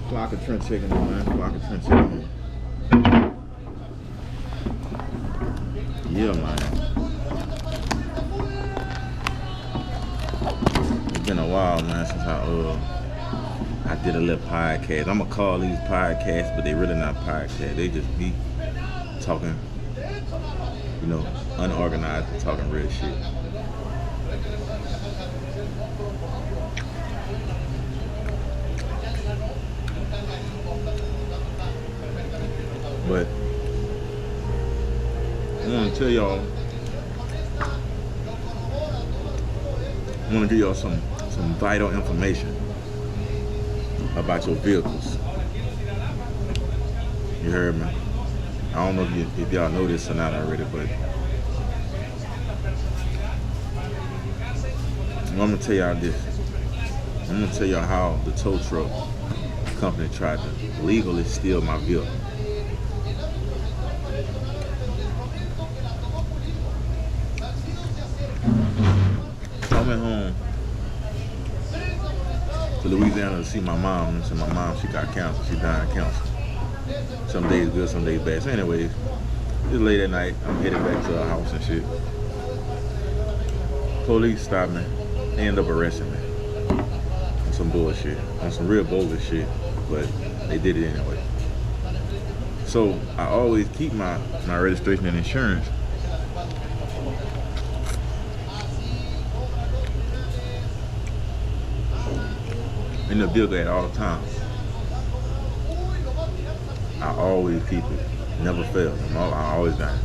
Flockatrent chicken, man. Flockatrent chicken. Yeah, man. It's been a while, man, since I did a little podcast. I'ma call these podcasts, but they really not podcasts. They just me talking, you know, unorganized and talking real shit. But I want to tell y'all, I want to give y'all some vital information about your vehicles. You heard me? I don't know if y'all know this or not already, but I'm gonna tell y'all this. I'm gonna tell y'all how the tow truck company tried to legally steal my vehicle. I went home to Louisiana to see my mom. So my mom, she got cancer. She died of cancer. Some days good, some days bad. So anyways, it's late at night. I'm headed back to her house and shit. Police stopped me. They ended up arresting me on some bullshit, on some real bogus shit, but they did it anyway. So I always keep my registration and insurance in the vehicle at all times. I always keep it. Never fails. I always got it.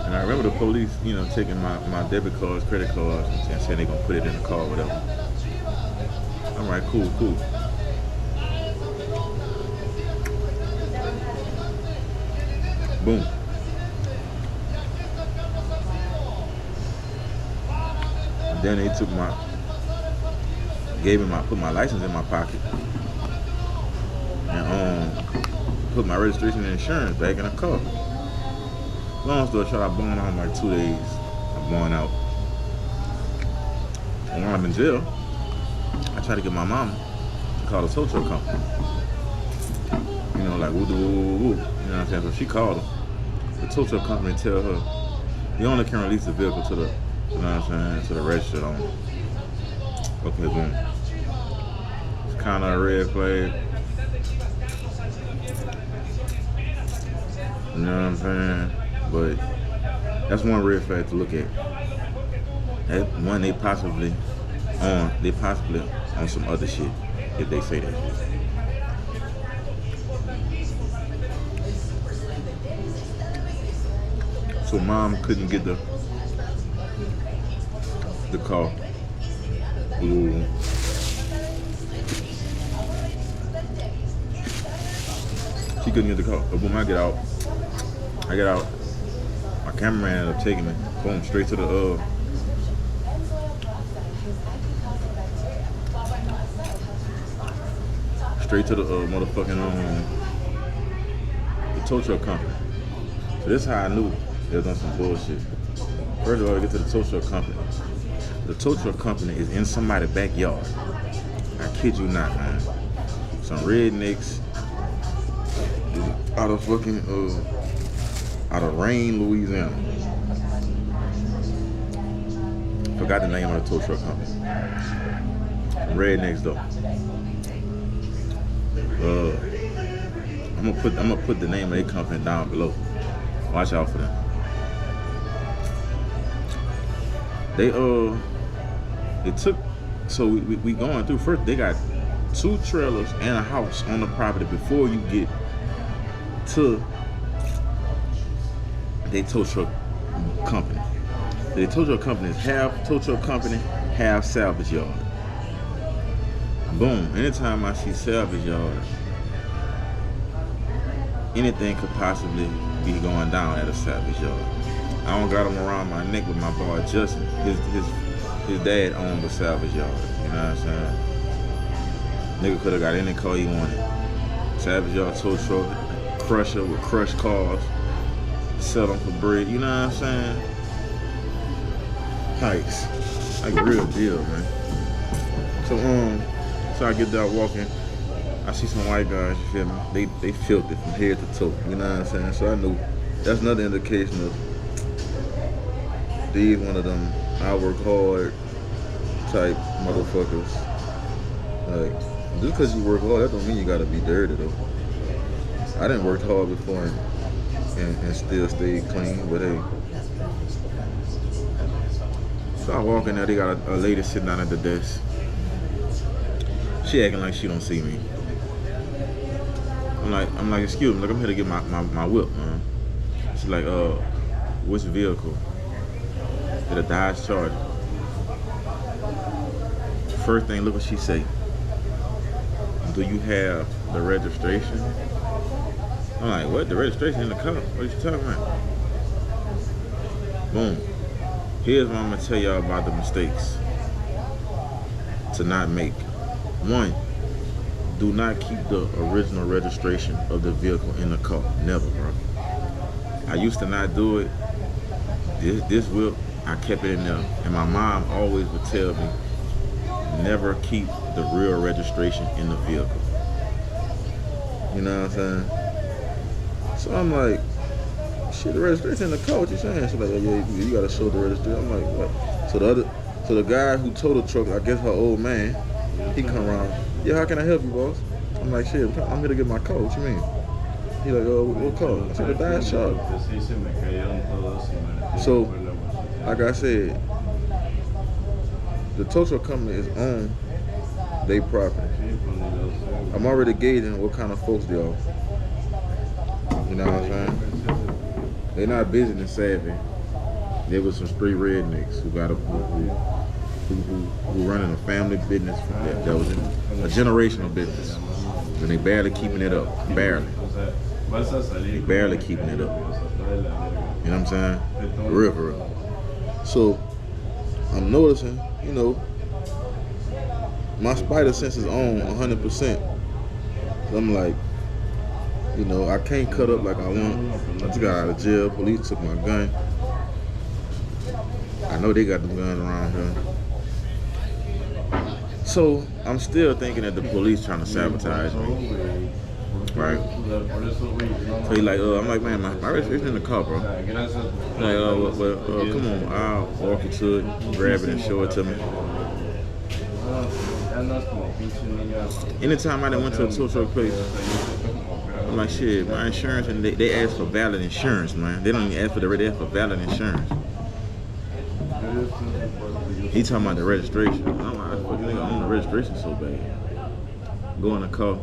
And I remember the police, you know, taking my debit cards, credit cards, and saying they're gonna put it in the car or whatever. I'm like, cool. Boom. And then they took put my license in my pocket and put my registration and insurance back in the car. Long story short, I blown out in like 2 days. I'm blown out. And when I'm in jail, I tried to get my mama to call the tow truck company. You know, like woo. You know what I'm saying? So she called them. The tow truck company tell her you only can release the vehicle to the, you know what I'm saying, to the registered owner. Okay, boom. It's kind of a red flag. You know what I'm saying? But that's one red flag to look at. That one, they possibly on some other shit if they say that. So mom couldn't get the call. Ooh. She couldn't get the call. But boom, I get out. My cameraman ended up taking me, boom, straight to the motherfucking the tow truck company. So this is how I knew they was on some bullshit. First of all, I get to the tow truck company. The tow truck company is in somebody's backyard. I kid you not, man. Some rednecks out of Rayne, Louisiana. Forgot the name of the tow truck company. Rednecks though. I'm gonna put the name of their company down below. Watch out for them. So we going through first. They got 2 trailers and a house on the property before you get to they tow truck company. The tow truck company is half tow truck company, half salvage yard. Boom. Anytime I see salvage yard, anything could possibly be going down at a salvage yard. I don't got him around my neck with my boy Justin. His dad owned the salvage yard. You know what I'm saying? Nigga could have got any car he wanted. Salvage yard tow truck, crusher with crushed cars, sell them for bread. You know what I'm saying? Hikes, like real deal, man. So So I get there walking. I see some white guys, you feel me? They filthy from head to toe, you know what I'm saying? So I knew that's another indication of these one of them I work hard type motherfuckers. Like, just because you work hard, that don't mean you gotta be dirty though. I didn't work hard before and still stay clean, but hey. So I walk in there, they got a lady sitting down at the desk. She acting like she don't see me. I'm like, excuse me, look, I'm here to get my whip, man. She's like, which vehicle? It's a Dodge Charger. First thing, look what she say. Do you have the registration? I'm like, what? The registration in the car? What are you talking about? Boom. Here's what I'm gonna tell y'all about the mistakes to not make. One, do not keep the original registration of the vehicle in the car. Never, bro. I used to not do it. This whip, I kept it in there. And my mom always would tell me, never keep the real registration in the vehicle. You know what I'm saying? So I'm like, shit, the registration in the car, what you saying? She's like, oh, yeah, you gotta show the registration. I'm like, what? So the guy who towed the truck, I guess her old man, he come around. Yeah, how can I help you, boss? I'm like, shit, I'm here to get my car. What you mean? He like, oh, what car? I said, the Dodge Charger. So, like I said, the tow truck company is on their property. I'm already gauging what kind of folks they are. You know what I'm saying? They're not business savvy. They was some street rednecks who got who running a family business that was a generational business, and they barely keeping it up. Barely. They barely keeping it up. You know what I'm saying? Real for real. So I'm noticing, you know, my spider sense is on 100%. So I'm like, you know, I can't cut up like I want. I just got out of jail. Police took my gun. I know they got the guns around here. So I'm still thinking that the police trying to sabotage me. Right? So he like, I'm like, man, my registration in the car, bro. He's like, come on, I'll walk you to it, grab it and show it to me. Anytime I done went to a tow truck place, I'm like, shit, my insurance, and they ask for valid insurance, man. They don't even ask for they ask for valid insurance. He talking about the registration. I'm like, fucking nigga, I own the registration so bad. Go in the car,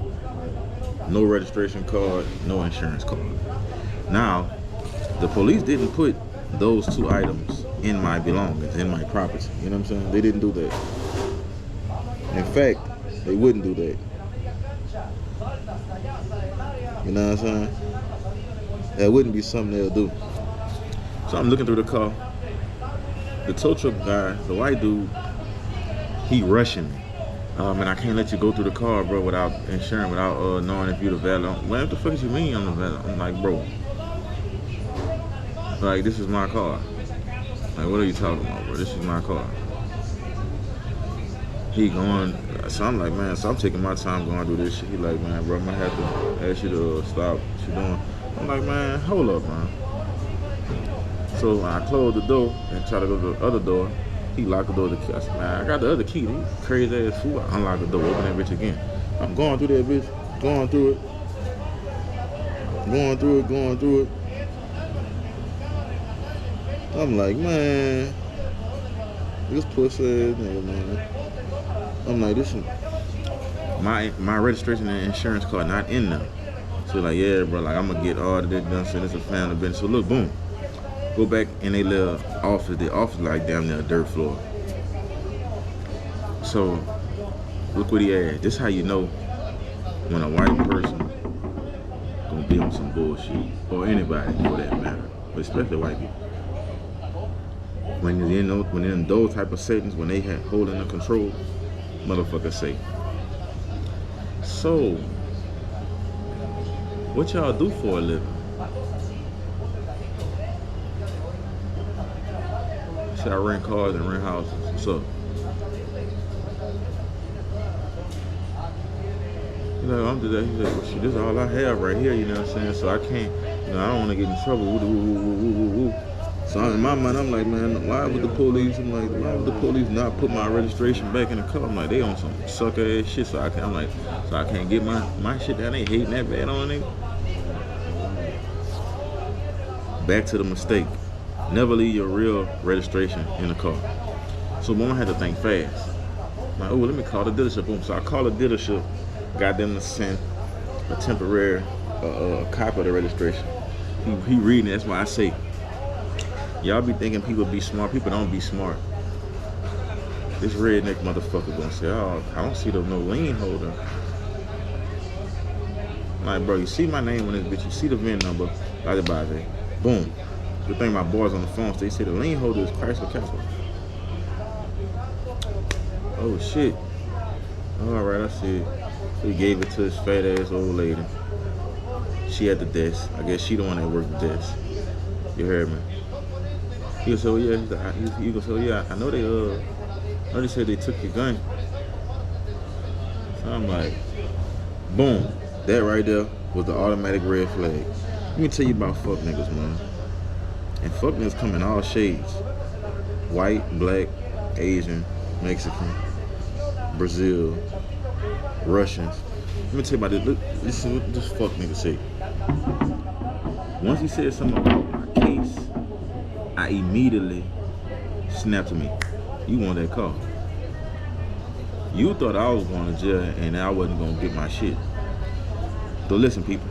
no registration card, no insurance card. Now, the police didn't put those two items in my belongings, in my property. You know what I'm saying? They didn't do that. In fact, they wouldn't do that. You know what I'm saying? That wouldn't be something they'll do. So I'm looking through the car. The tow truck guy, the white dude, he rushing me. Man, I can't let you go through the car, bro, without insurance, without knowing if you're the valid. What the fuck do you mean I'm the valid? I'm like, bro, like, this is my car. Like, what are you talking about, bro? This is my car. He going, so I'm like, man, so I'm taking my time going through this shit. He like, man, bro, I might have to ask you to stop what you doing. I'm like, man, hold up, man. So when I closed the door and try to go to the other door, he locked the door to the key. I said, man, I got the other key. These crazy ass fool. I unlocked the door, open that bitch again. I'm going through that bitch, going through it. I'm like, man, this pussy ass nigga, man. I'm like, this is my registration and insurance card not in there. So like, yeah, bro, like I'm gonna get all of this done. So this is a family business. So look, boom. Go back in their little office. The office like damn near a dirt floor. So look what he had. This how you know when a white person gonna be on some bullshit, or anybody for that matter, but especially white people. When you're in those type of settings, when they had holding the control, motherfuckers say, so what y'all do for a living? Should I rent cars and rent houses? What's up? He's like, I'm just that. He's like, well, shit, this is all I have right here, you know what I'm saying? So I can't, you know, I don't want to get in trouble. Woo, woo, woo, woo, woo, woo. So in my mind, I'm like, man, why would the police? I'm like, why would the police not put my registration back in the car? I'm like, they on some sucker ass shit. So I'm like, so I can't get my shit down. They hating that bad on it. Back to the mistake. Never leave your real registration in the car. So Mom had to think fast. I'm like, oh, let me call the dealership. Boom. So I called the dealership, got them to send a temporary copy of the registration. He reading it. That's why I say, y'all be thinking people be smart. People don't be smart. This redneck motherfucker gonna say, oh, I don't see no lien holder. I'm like, bro, you see my name on this bitch. You see the VIN number. Blah. Boom. Good thing my boys on the phone, so they say the lien holder is Chrysler Castle. Oh shit. Alright, I see it. So he gave it to his fat ass old lady. She at the desk. I guess she the one that worked the desk. You heard me? He goes, oh yeah, he goes, oh yeah, I know they said they took your gun. So I'm like, boom. That right there was the automatic red flag. Let me tell you about fuck niggas, man. And fuck niggas come in all shades. White, black, Asian, Mexican, Brazil, Russians. Let me tell you about this. Look, this is what this fuck nigga say. Once he said something about my case, I immediately snapped to me. You want that car. You thought I was going to jail and I wasn't going to get my shit. So listen, people.